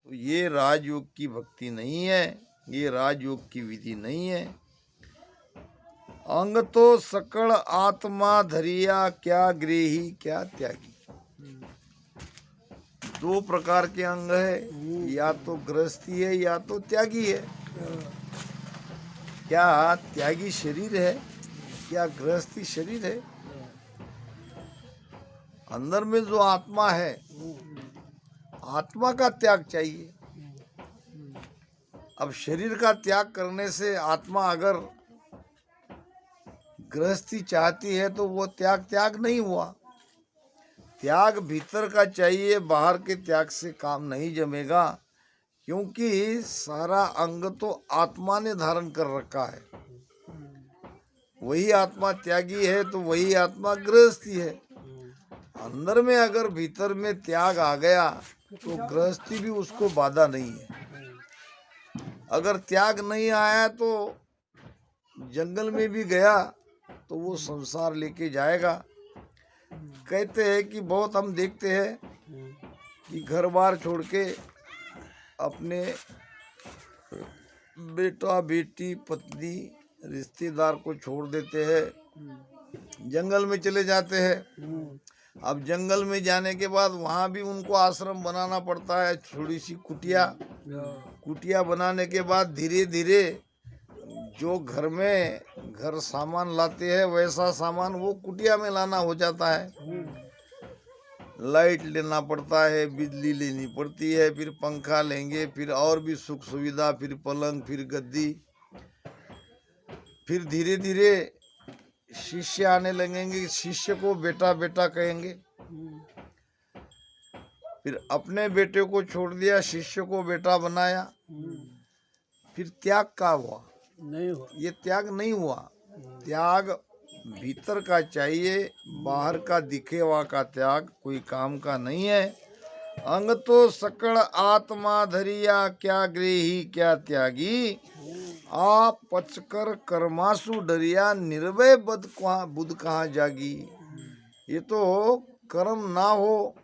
तो ये राजयोग की भक्ति नहीं है, ये राजयोग की विधि नहीं है। अंग तो सकल आत्मा धरिया, क्या गृही क्या त्यागी। दो प्रकार के अंग है, या तो गृहस्थी है या तो त्यागी है। क्या त्यागी शरीर है, क्या गृहस्थी शरीर है? अंदर में जो आत्मा है, आत्मा का त्याग चाहिए। अब शरीर का त्याग करने से आत्मा अगर गृहस्थी चाहती है तो वो त्याग नहीं हुआ। त्याग भीतर का चाहिए, बाहर के त्याग से काम नहीं जमेगा, क्योंकि सारा अंग तो आत्मा ने धारण कर रखा है। वही आत्मा त्यागी है तो वही आत्मा गृहस्थी है। अंदर में अगर भीतर में त्याग आ गया तो गृहस्थी भी उसको बाधा नहीं है। अगर त्याग नहीं आया तो जंगल में भी गया तो वो संसार लेके जाएगा। कहते हैं कि बहुत हम देखते हैं कि घर बार छोड़ के अपने बेटा बेटी पत्नी रिश्तेदार को छोड़ देते हैं, जंगल में चले जाते हैं। अब जंगल में जाने के बाद वहाँ भी उनको आश्रम बनाना पड़ता है, थोड़ी सी कुटिया बनाने के बाद धीरे धीरे जो घर में घर सामान लाते हैं वैसा सामान वो कुटिया में लाना हो जाता है। लाइट लेना पड़ता है, बिजली लेनी पड़ती है, फिर पंखा लेंगे, फिर और भी सुख सुविधा, फिर पलंग, फिर गद्दी। फिर धीरे धीरे शिष्य आने लगेंगे, शिष्य को बेटा बेटा कहेंगे। फिर अपने बेटे को छोड़ दिया, शिष्य को बेटा बनाया। फिर त्याग का हुआ? नहीं हुआ। ये त्याग नहीं हुआ। त्याग भीतर का चाहिए, बाहर का दिखेवा का त्याग कोई काम का नहीं है। अंग तो सकल आत्मा धरिया, क्या गृही क्या त्यागी। आप पचकर कर्मासु डरिया, निर्भय बुध कहाँ जागी। ये तो कर्म ना हो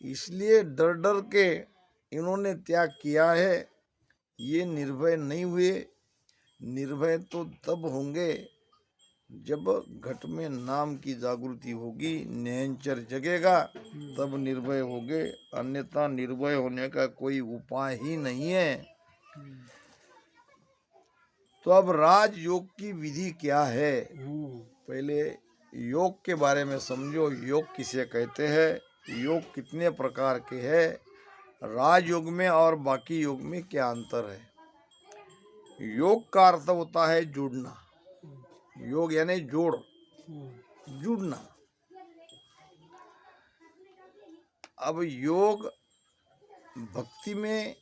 इसलिए डर डर के इन्होंने त्याग किया है, ये निर्भय नहीं हुए। निर्भय तो तब होंगे जब घट में नाम की जागृति होगी, निरंतर जगेगा, तब निर्भय होंगे, अन्यथा निर्भय होने का कोई उपाय ही नहीं है। तो अब राजयोग की विधि क्या है? पहले योग के बारे में समझो। योग किसे कहते हैं, योग कितने प्रकार के हैं, राजयोग में और बाकी योग में क्या अंतर है। योग का अर्थ होता है जुड़ना। योग यानी जोड़, जुड़ना। अब योग भक्ति में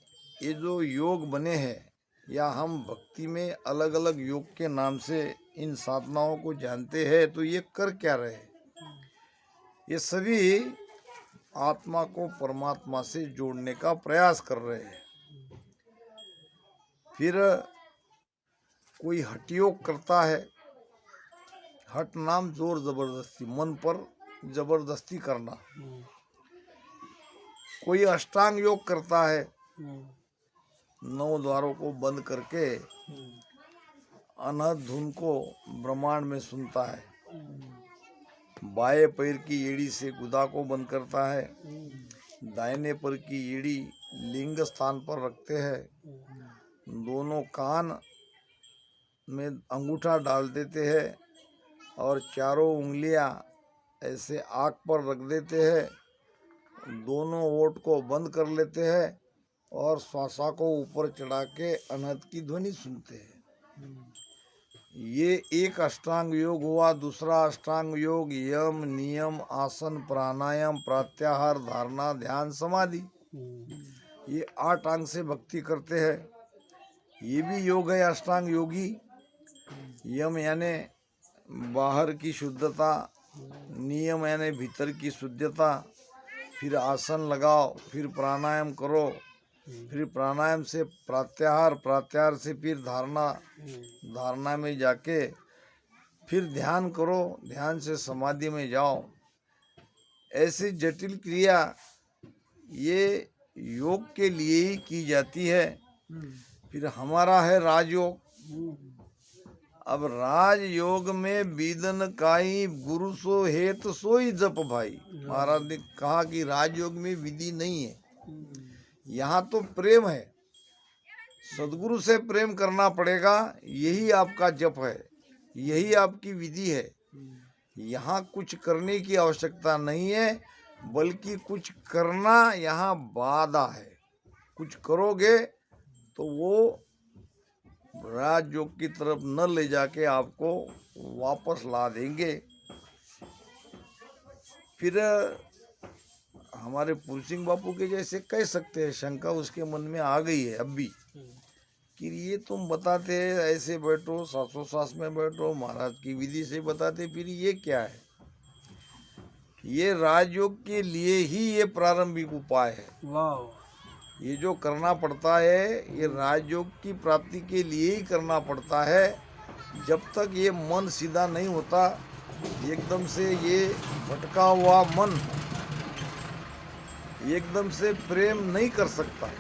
ये जो योग बने हैं, या हम भक्ति में अलग अलग योग के नाम से इन साधनाओं को जानते हैं, तो ये कर क्या रहे? ये सभी आत्मा को परमात्मा से जोड़ने का प्रयास कर रहे हैं। फिर कोई हठ योग करता है, हठ नाम जोर जबरदस्ती, मन पर जबरदस्ती करना। कोई अष्टांग योग करता है, 9 द्वारों को बंद करके अनहद धुन को ब्रह्मांड में सुनता है। बाएं पैर की एड़ी से गुदा को बंद करता है, दाहिने पैर की एड़ी लिंग स्थान पर रखते हैं, दोनों कान में अंगूठा डाल देते हैं और चारों उंगलियां ऐसे आँख पर रख देते हैं, दोनों ओठ को बंद कर लेते हैं और श्वासा को ऊपर चढ़ा के अनहद की ध्वनि सुनते हैं। ये एक अष्टांग योग हुआ। दूसरा अष्टांग योग यम, नियम, आसन, प्राणायाम, प्रत्याहार, धारणा, ध्यान, समाधि, ये 8 अंग से भक्ति करते हैं। ये भी योग है अष्टांग योगी। यम यानी बाहर की शुद्धता, नियम यानी भीतर की शुद्धता, फिर आसन लगाओ, फिर प्राणायाम करो, फिर प्राणायाम से प्रत्याहार, प्रत्याहार से फिर धारणा, धारणा में जाके फिर ध्यान करो, ध्यान से समाधि में जाओ। ऐसी जटिल क्रिया ये योग के लिए ही की जाती है। फिर हमारा है राजयोग। अब राजयोग में बीदन काई गुरु सो हेत सोई जप भाई। महाराज ने कहा कि राजयोग में विधि नहीं है, यहाँ तो प्रेम है। सदगुरु से प्रेम करना पड़ेगा, यही आपका जप है, यही आपकी विधि है। यहाँ कुछ करने की आवश्यकता नहीं है, बल्कि कुछ करना यहाँ बाधा है। कुछ करोगे तो वो राजयोग की तरफ न ले जाके आपको वापस ला देंगे। फिर हमारे पूज्य सिंह बापू के जैसे कह सकते हैं, शंका उसके मन में आ गई है अब भी कि ये तुम बताते ऐसे बैठो, सासों में बैठो, महाराज की विधि से बताते, फिर ये क्या है? ये राजयोग के लिए ही ये प्रारंभिक उपाय है। वाह! ये जो करना पड़ता है ये राजयोग की प्राप्ति के लिए ही करना पड़ता है। जब तक ये मन सीधा नहीं होता, एकदम से ये भटका हुआ मन एकदम से प्रेम नहीं कर सकता।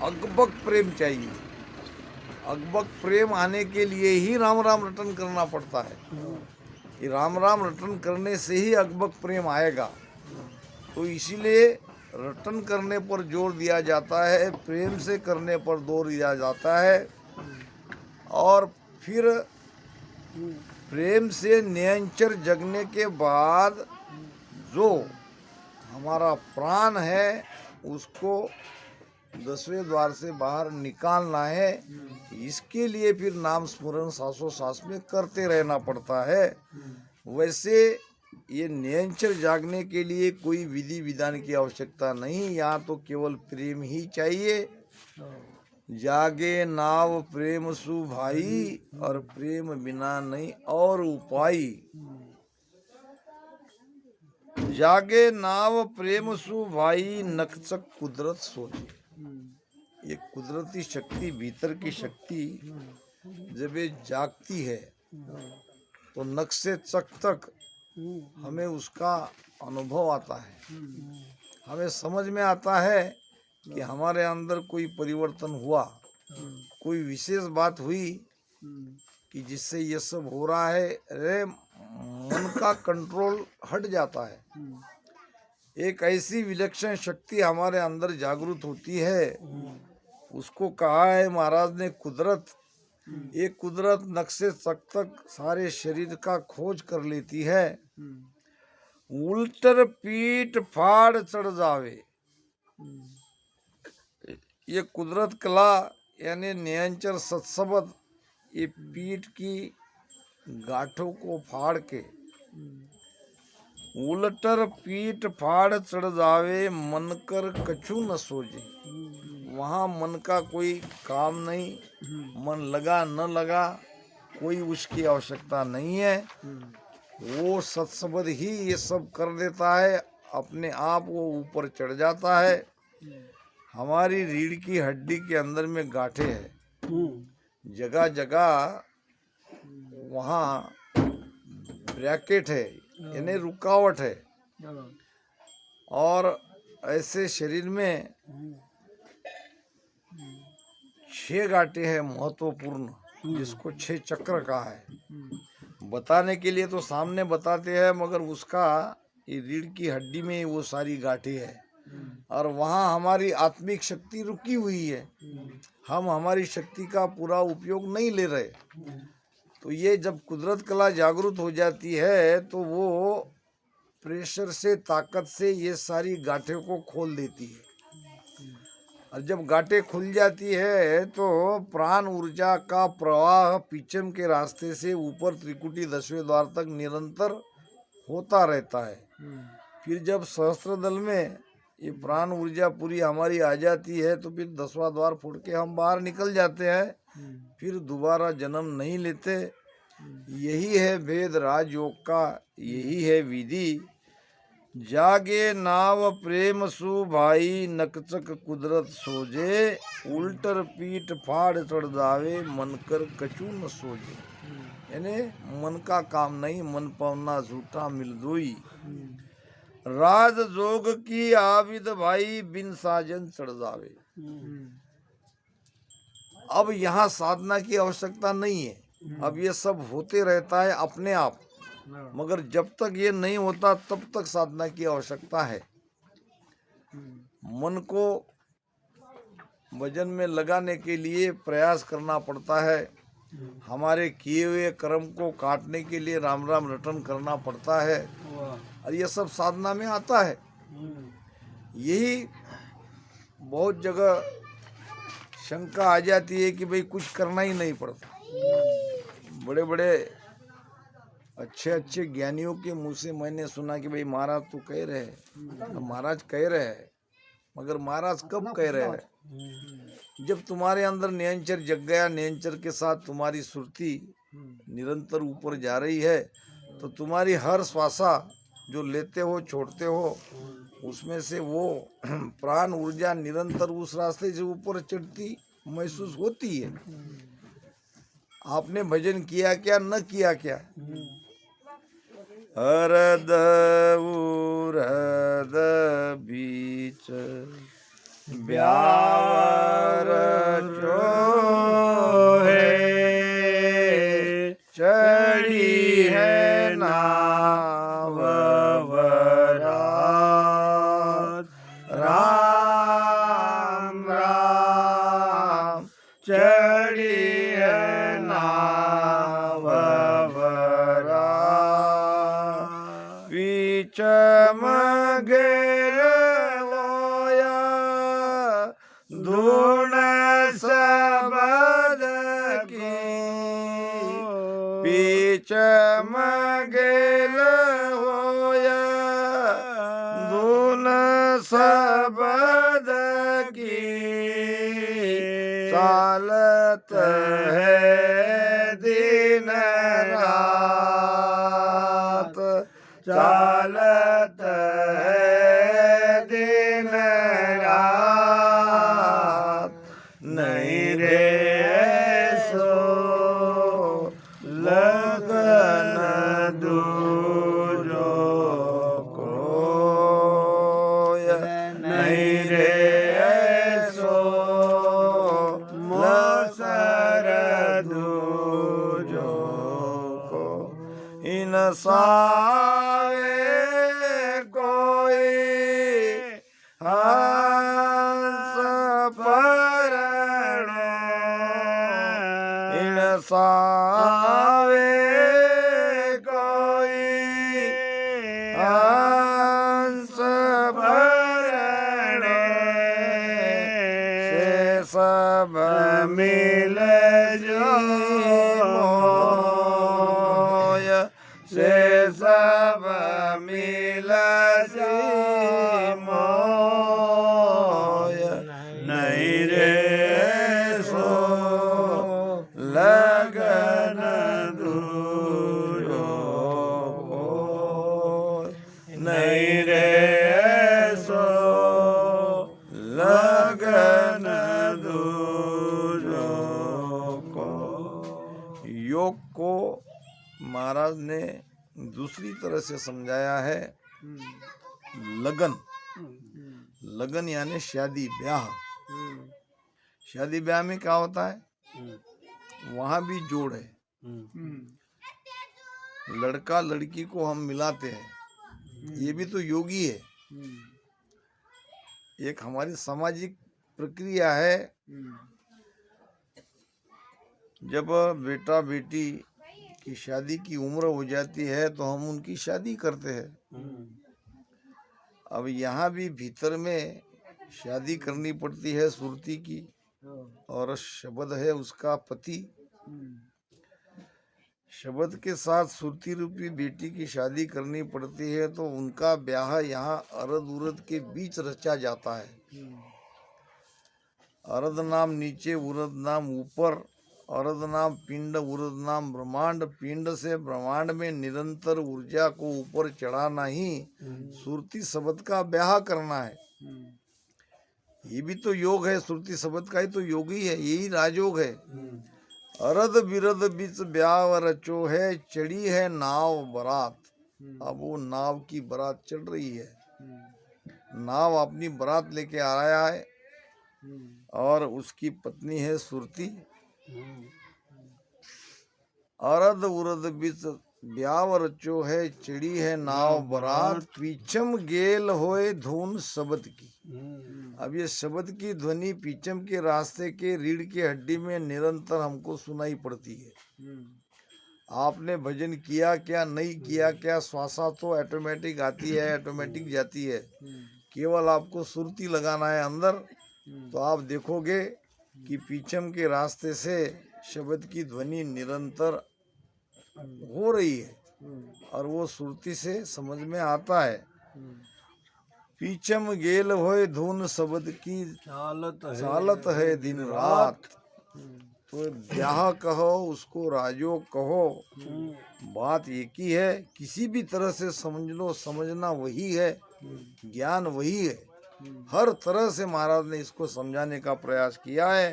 अकबक प्रेम चाहिए। अकबक प्रेम आने के लिए ही राम राम रटन करना पड़ता है। ये राम राम रटन करने से ही अकबक प्रेम आएगा। तो इसीलिए रटन करने पर जोर दिया जाता है, प्रेम से करने पर जोर दिया जाता है। और फिर प्रेम से निरंतर जगने के बाद जो हमारा प्राण है उसको 10वें द्वार से बाहर निकालना है। इसके लिए फिर नाम स्मरण सासों सास में करते रहना पड़ता है। वैसे ये निरंतर जागने के लिए कोई विधि विधान की आवश्यकता नहीं, यहाँ तो केवल प्रेम ही चाहिए। जागे नाव प्रेम सु भाई, और प्रेम बिना नहीं और उपाय। जागे नाव प्रेम सु भाई, नकचक कुदरत सोचे। ये कुदरती शक्ति, भीतर की शक्ति जब ये जागती है तो नख से चक तक हमें उसका अनुभव आता है। हमें समझ में आता है कि हमारे अंदर कोई परिवर्तन हुआ, कोई विशेष बात हुई कि जिससे ये सब हो रहा है। अरे मन का कंट्रोल हट जाता है। एक ऐसी विलक्षण शक्ति हमारे अंदर जागृत होती है, उसको कहा है महाराज ने कुदरत। एक कुदरत नक्शे तक सारे शरीर का खोज कर लेती है। उल्टर पीठ फाड़ चढ़ जावे। ये कुदरत कला यानी निरंतर सत्सबद, ये पीठ की गांठों को फाड़ के उलटर पीठ फाड़ चढ़ जावे, मन कर कछु न सोचे। वहाँ मन का कोई काम नहीं, मन लगा न लगा कोई उसकी आवश्यकता नहीं है। वो सत्सबद ही ये सब कर देता है, अपने आप वो ऊपर चढ़ जाता है। हमारी रीढ़ की हड्डी के अंदर में गांठें हैं, जगह जगह वहाँ ब्रैकेट है यानी रुकावट है। और ऐसे शरीर में 6 गांठें हैं महत्वपूर्ण, जिसको 6 चक्र कहा है। बताने के लिए तो सामने बताते हैं, मगर उसका ये रीढ़ की हड्डी में वो सारी गांठें है। और वहाँ हमारी आत्मिक शक्ति रुकी हुई है। हम हमारी शक्ति का पूरा उपयोग नहीं ले रहे। तो ये जब कुदरत कला जागृत हो जाती है तो वो प्रेशर से, ताकत से ये सारी गांठें को खोल देती है। और जब गांठें खुल जाती है तो प्राण ऊर्जा का प्रवाह पीछम के रास्ते से ऊपर त्रिकुटी 10वें द्वार तक निरंतर होता रहता है। फिर जब सहस्त्रदल में ये प्राण ऊर्जा पूरी हमारी आ जाती है तो फिर 10वां द्वार फोड़ के हम बाहर निकल जाते हैं, फिर दोबारा जन्म नहीं लेते। यही है भेद राजयोग का, यही है विधि। जागे नाव प्रेम सु भाई, नकचक कुदरत सोजे। उल्टर पीठ फाड़ चढ़ जावे, मन कर कछु न सोजे। यानी मन का काम नहीं, मन पावना झूठा मिल जोई। राज जोग की आबिद भाई बिन साजन चढ़ जावे। अब यहाँ साधना की आवश्यकता नहीं है, अब ये सब होते रहता है अपने आप, मगर जब तक ये नहीं होता तब तक साधना की आवश्यकता है। मन को भजन में लगाने के लिए प्रयास करना पड़ता है, हमारे किए हुए कर्म को काटने के लिए राम राम रटन करना पड़ता है, और ये सब साधना में आता है। यही बहुत जगह शंका आ जाती है कि भाई कुछ करना ही नहीं पड़ता। बड़े बड़े अच्छे अच्छे ज्ञानियों के मुंह से मैंने सुना कि भाई महाराज तो कह रहे हैं, महाराज कह रहे हैं, मगर महाराज कब कह रहे हैं? जब तुम्हारे अंदर निरंतर जग गया, निरंतर के साथ तुम्हारी सुरती निरंतर ऊपर जा रही है, तो तुम्हारी हर श्वासा जो लेते हो छोड़ते हो उसमें से वो प्राण ऊर्जा निरंतर उस रास्ते से ऊपर चढ़ती महसूस होती है। आपने भजन किया क्या, न किया क्या? हरद उरद बीच ब्यावर चोहे, चढ़ी है नाव वरात, राम राम चढ़ी है नाव वरात, बीच मगेर लोया धुन सबद की, बीच मगेल होया धुन सबद की, चालत है दिन रात, चालत है दिन रात, नहीं रे सो लगन दूजो कोय, नहीं रे सो लसर दूजो को, इन सावे कोई हंस परणो, इन सावे कोई हंस परणो, से सब मिल जो मोय, से सब मिल मोय, नहीं रे सो लगन दूजो कोय, नहीं रे सो लगन दूजो कोय। योग को महाराज ने दूसरी तरह से समझाया है। लगन, लगन यानी शादी ब्याह। शादी ब्याह में क्या होता है, वहां भी जोड़ है, लड़का लड़की को हम मिलाते हैं, ये भी तो योगी है। एक हमारी सामाजिक प्रक्रिया है, जब बेटा बेटी की शादी की उम्र हो जाती है तो हम उनकी शादी करते हैं। अब यहाँ भी भीतर में शादी करनी पड़ती है सुरती की, और शब्द है उसका पति, शब्द के साथ सुरती रूपी बेटी की शादी करनी पड़ती है, तो उनका ब्याह यहाँ अरद उरद के बीच रचा जाता है। अरद नाम नीचे, उरद नाम ऊपर, अरद नाम पिंड, उरद नाम ब्रह्मांड। पिंड से ब्रह्मांड में निरंतर ऊर्जा को ऊपर चढ़ाना ही सुरती शब्द का ब्याह करना है। ये भी तो योग है, सुरती शब्द का ही तो योग ही है, यही राजयोग है। अरद बिरद बीच ब्याह रचो है, चढ़ी है नाव बरात। अब वो नाव की बरात चढ़ रही है। नाव अपनी बारात लेके आ रहा है और उसकी पत्नी है सुरती। अरद उरद बिच ब्यावर रचो है, चिड़ी है नाव बारात, पीछम गेल होए धुन शब्द की। अब ये शब्द की ध्वनि पीछम के रास्ते के रीढ़ की हड्डी में निरंतर हमको सुनाई पड़ती है। आपने भजन किया क्या, नहीं किया क्या, श्वासा तो ऑटोमेटिक आती है, ऑटोमेटिक जाती है, केवल आपको सुरती लगाना है अंदर। तो आप देखोगे कि पीछम के रास्ते से शब्द की ध्वनि निरंतर हो रही है और वो सुरती से समझ में आता है। पीछम गेल होए धुन शब्द की चालत है दिन रात। तो ब्याह कहो उसको राजो कहो, बात एक ही है, किसी भी तरह से समझ लो, समझना वही है, ज्ञान वही है। हर तरह से महाराज ने इसको समझाने का प्रयास किया है।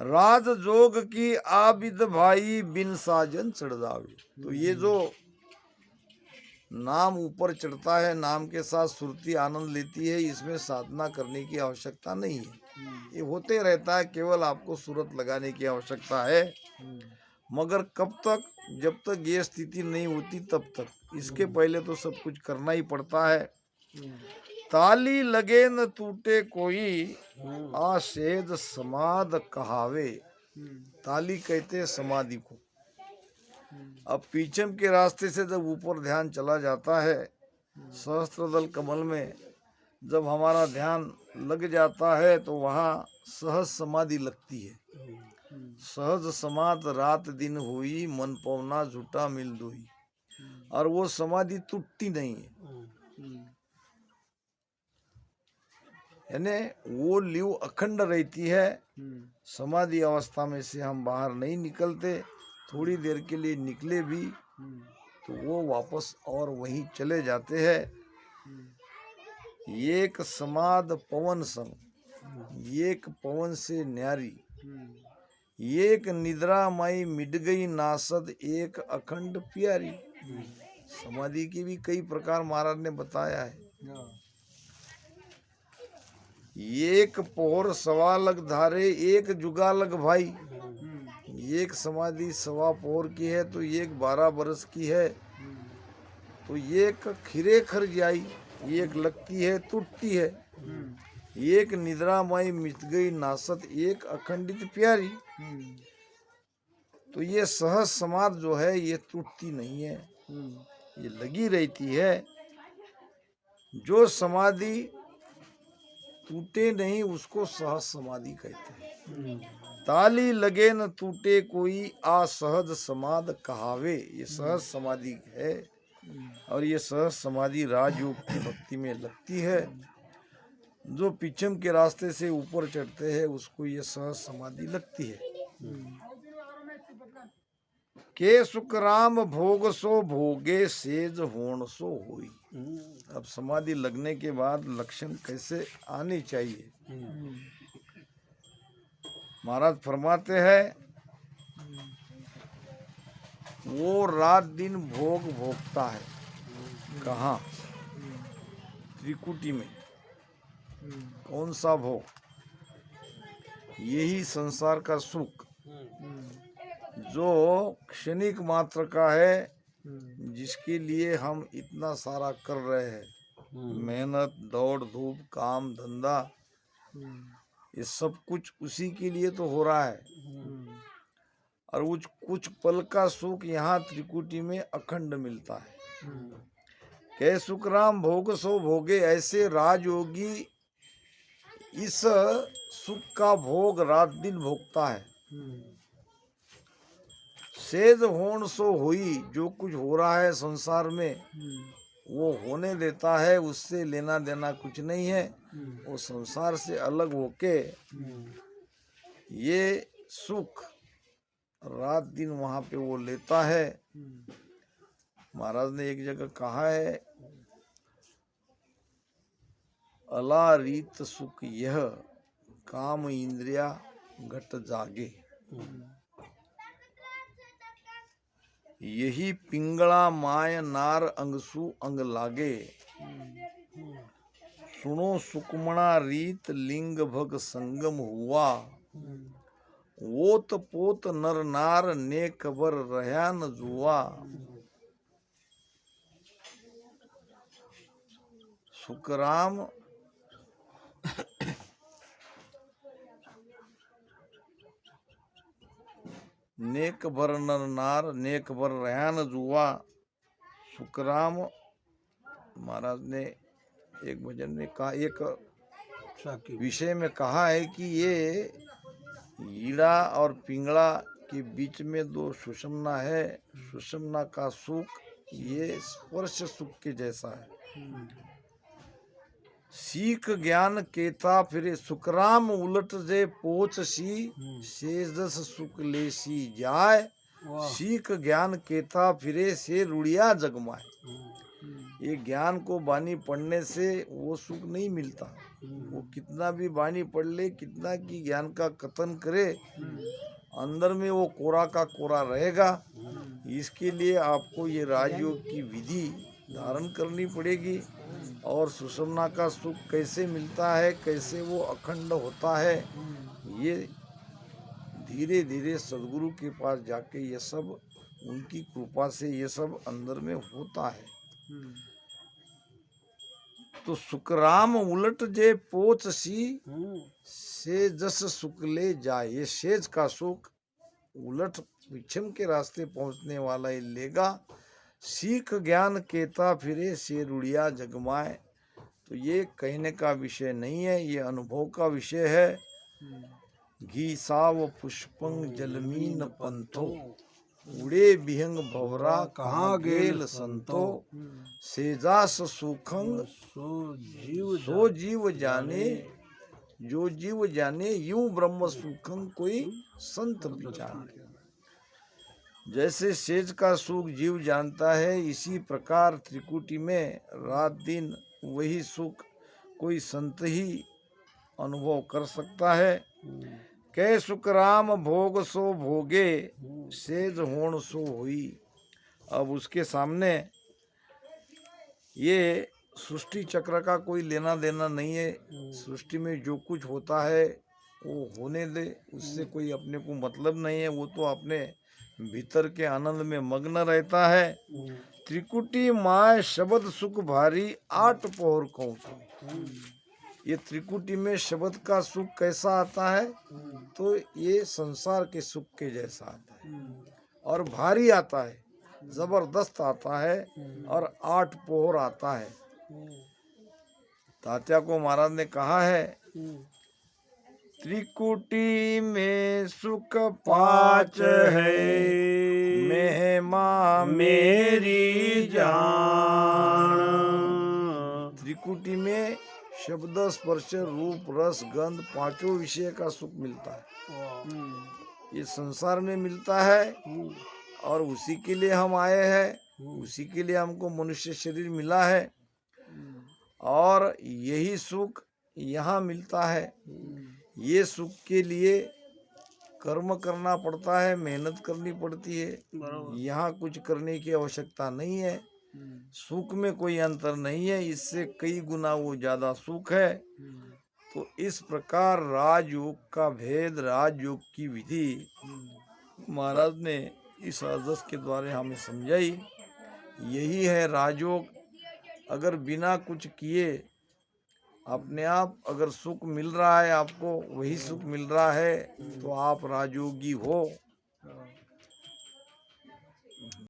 राज जोग की आबिद भाई बिन साजन चढ़ जावे। तो ये जो नाम ऊपर चढ़ता है, नाम के साथ सुरती आनंद लेती है, इसमें साधना करने की आवश्यकता नहीं है, ये होते रहता है, केवल आपको सूरत लगाने की आवश्यकता है। मगर कब तक, जब तक ये स्थिति नहीं होती तब तक, इसके पहले तो सब कुछ करना ही पड़ता है। ताली लगे न टूटे कोई, आसेज समाध कहावे। ताली कहते समाधि को। अब पीछम के रास्ते से जब ऊपर ध्यान चला जाता है, सहस्त्रदल कमल में जब हमारा ध्यान लग जाता है तो वहाँ सहज समाधि लगती है। सहज समाध रात दिन हुई, मन पवना झूठा मिल दोई। और वो समाधि टूटती नहीं है, यानी वो लिव अखंड रहती है। समाधि अवस्था में से हम बाहर नहीं निकलते, थोड़ी देर के लिए निकले भी तो वो वापस और वहीं चले जाते हैं। एक समाद पवन संग, एक पवन से न्यारी, एक निद्रा माई मिट गई नासद, एक अखंड प्यारी। समाधि के भी कई प्रकार महाराज ने बताया है। एक पोहर सवा लग धारे, एक जुगा लग भाई। एक समाधि सवा पोहर की है तो एक 12 बरस की है, तो एक खिरे खर जाई, एक लगती है टूटती है। एक निद्रा माई मिट गई नासत, एक अखंडित प्यारी। तो ये सहज समाध जो है ये टूटती नहीं है, ये लगी रहती है। जो समाधि टूटे नहीं उसको सहज समाधि कहते हैं। ताली लगे न टूटे कोई, असहज समाध कहावे। ये सहज समाधि है और ये सहज समाधि राजयोग की भक्ति में लगती है। जो पीछम के रास्ते से ऊपर चढ़ते हैं उसको ये सहज समाधि लगती है। के सुखराम भोग सो भोगे, सेज होण सो होई। अब समाधि लगने के बाद लक्षण कैसे आने चाहिए, महाराज फरमाते हैं, वो रात दिन भोग भोगता है। कहाँ? त्रिकुटी में। कौन सा भोग? यही संसार का सुख जो क्षणिक मात्र का है, जिसके लिए हम इतना सारा कर रहे हैं, मेहनत, दौड़ धूप, काम धंधा, ये सब कुछ उसी के लिए तो हो रहा है। और कुछ पल का सुख यहाँ त्रिकुटी में अखंड मिलता है। कै सुखराम भोग सो भोगे, ऐसे राजयोगी इस सुख का भोग रात दिन भोगता है। सेज होण सो हुई, जो कुछ हो रहा है संसार में वो होने देता है, उससे लेना देना कुछ नहीं है। वो संसार से अलग होके ये सुख रात दिन वहाँ पे वो लेता है। महाराज ने एक जगह कहा है, अला रीत सुख यह, काम इंद्रिया घट जागे। यही पिंगला माय नार अंगसु अंग लागे। सुनो सुकमणा रीत लिंग भग संगम हुआ, ओत पोत नर नार नेक बर रहा न जुआ। सुखराम नेक बर नर नार नेक बर रहा न जुआ। सुखराम महाराज ने एक भजन में कहा, एक विषय में कहा है कि ये ईड़ा और पिंगला के बीच में दो सुषमना है। सुषमना का सुख ये स्पर्श सुख के जैसा है। सीख ज्ञान केता फिरे सुखराम उलट जे पोच सी, सेजस सुख लेसी जाय। सीख ज्ञान केता फिरे से रुड़िया जगमाए। ये ज्ञान को बानी पढ़ने से वो सुख नहीं मिलता। वो कितना भी बानी पढ़ ले, कितना की ज्ञान का कथन करे, अंदर में वो कोरा का कोरा रहेगा। इसके लिए आपको ये राजयोग की विधि धारण करनी पड़ेगी। और सुषमना का सुख कैसे मिलता है, कैसे वो अखंड होता है, ये धीरे धीरे सदगुरु के पास जाके ये सब उनकी कृपा से ये सब अंदर में होता है। तो सुखराम उलट जे पोच सी, से जस सुख ले जाए। ये सेज का सुख उलट विछम के रास्ते पहुंचने वाला ही लेगा। सीख ज्ञान केता फिरे से रुड़िया जगमाए। तो ये कहने का विषय नहीं है, ये अनुभव का विषय है। घी साव पुष्पंग जलमीन पंथो, उड़े बिहंग भवरा कहाँ गेल संतो। सेजास सुखंग सो जीव जाने, जो जीव जाने यूं ब्रह्म सुखंग कोई संत विचारे। जैसे सेज का सुख जीव जानता है, इसी प्रकार त्रिकुटी में रात दिन वही सुख कोई संत ही अनुभव कर सकता है। कै सुखराम भोग सो भोगे, सेज होण सो हुई। अब उसके सामने ये सृष्टि चक्र का कोई लेना देना नहीं है। सृष्टि में जो कुछ होता है वो होने दे, उससे कोई अपने को मतलब नहीं है। वो तो अपने भीतर के आनंद में मग्न रहता है। त्रिकुटी माय शब्द सुख भारी, आठ पौर कहूँ। ये त्रिकुटी में शब्द का सुख कैसा आता है, तो ये संसार के सुख के जैसा आता है और भारी आता है, जबरदस्त आता है और आठ पौर आता है। तात्या को महाराज ने कहा है, त्रिकुटी में सुख पाँच है, महिमा मेरी जान। त्रिकुटी में शब्द स्पर्श रूप रस गंध पांचों विषय का सुख मिलता है। ये संसार में मिलता है और उसी के लिए हम आए हैं, उसी के लिए हमको मनुष्य शरीर मिला है और यही सुख यहाँ मिलता है। ये सुख के लिए कर्म करना पड़ता है, मेहनत करनी पड़ती है। यहाँ कुछ करने की आवश्यकता नहीं है। सुख में कोई अंतर नहीं है, इससे कई गुना वो ज्यादा सुख है। तो इस प्रकार राजयोग का भेद, राजयोग की विधि महाराज ने इस आदर्श के द्वारा हमें समझाई। यही है राजयोग। अगर बिना कुछ किए अपने आप अगर सुख मिल रहा है, आपको वही सुख मिल रहा है, तो आप राजयोगी हो।